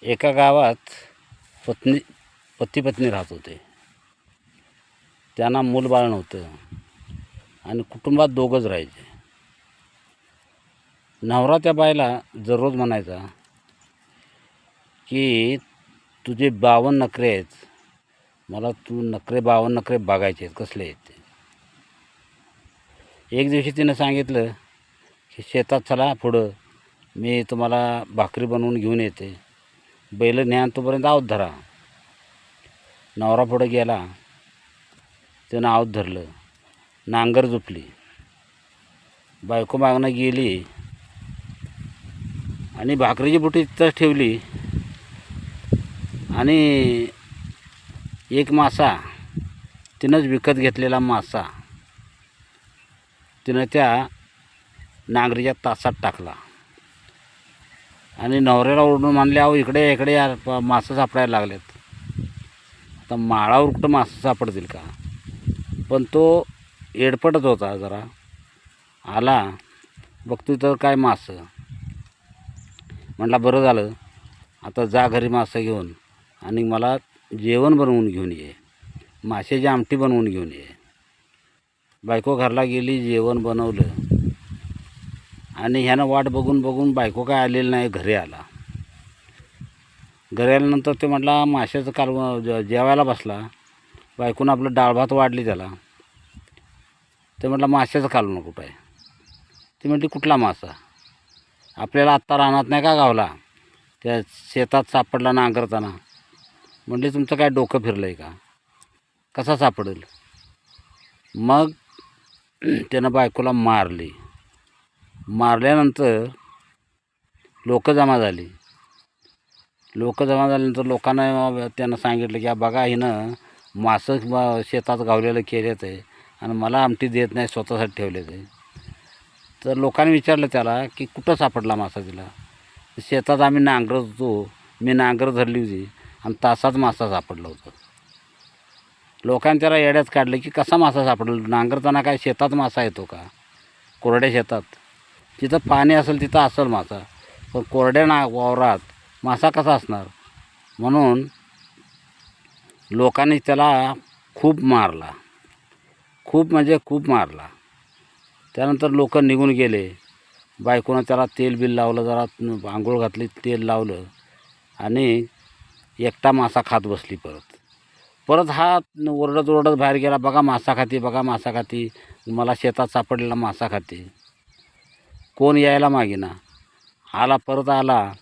एका गावात पती पत्नी राहत होते. त्यांना मूलबाळ नव्हतं आणि कुटुंबात दोघंच राहायचे. नवरा त्या बाईला दररोज म्हणायचा की तुझे 52 नखरे आहेत, मला तू 52 नखरे बघायचे आहेत, कसले आहेत ते. एक दिवशी तिनं सांगितलं की शेतात चला पुढं, मी तुम्हाला भाकरी बनवून घेऊन येते, बैल न्या तोपर्यंत आवत धरा. नवरा पुढं गेला, त्यानं आवत धरलं, नांगर झुपली, बायको मागणं गेली आणि भाकरीची बुटी तिथंच ठेवली आणि एक मासा, तिनंच विकत घेतलेला मासा तिनं त्या नांगरीच्या तासात टाकला आणि नवऱ्याला ओरडून म्हणले, अहो इकडे इकडे या, मासे सापडायला लागलेत. आता माळावर कुठं मासे सापडतील का? पण तो येडपटच होता जरा. आला, बघतोय तर काय मासं. म्हटला बरं झालं, आता जा घरी मासं घेऊन आणि मला जेवण बनवून घेऊन ये, माशाची आमटी बनवून घेऊन ये. बायको घरला गेली, जेवण बनवलं आणि ह्यानं वाट बघून बघून बायको काय आलेली नाही, घरी आला. घरी आल्यानंतर ते म्हटला माशाचं जेवायला बसला. बायकोनं आपलं डाळ भात वाढली त्याला. ते म्हटलं माशाचं कालवण कुठं आहे? ती म्हटली कुठला मासा? आपल्याला आत्ता रानात नाही का गावला, त्या शेतात सापडला नांगरताना. म्हटली तुमचं काय डोकं फिरलं आहे का? कसा सापडेल? मग त्यानं बायकोला मारली. मारल्यानंतर लोक जमा झाली. लोक जमा झाल्यानंतर लोकांना त्यानं सांगितलं की बघा, हिनं मासं शेतात गावलेलं केलेत आहे आणि मला आमटी देत नाही, स्वतःसाठी ठेवलेत आहे. तर लोकांनी विचारलं त्याला की कुठं सापडला मासा तिला? शेतात आम्ही नांगरत होतो, मी नांगर धरली होती आणि तासात मासा सापडला होता. लोकांनी त्याला येड्यात काढलं की कसा मासा सापडला? नांगरताना काय शेतात मासा येतो का? कोरड्या शेतात जिथं पाणी असेल तिथं असेल मासा, पण कोरड्या वावरात मासा कसा असणार? म्हणून लोकांनी त्याला खूप मारला, खूप म्हणजे खूप मारला. त्यानंतर लोक निघून गेले. बायकोनं त्याला तेल बिल लावलं, जरा आंघोळ घातली, तेल लावलं आणि एकटा मासा खात बसली. परत हा ओरडत ओरडत बाहेर गेला, बघा मासा खाती, बघा मासा खाती, मला शेतात सापडलेला मासा खाते. कोण यायला मागेना. परत आला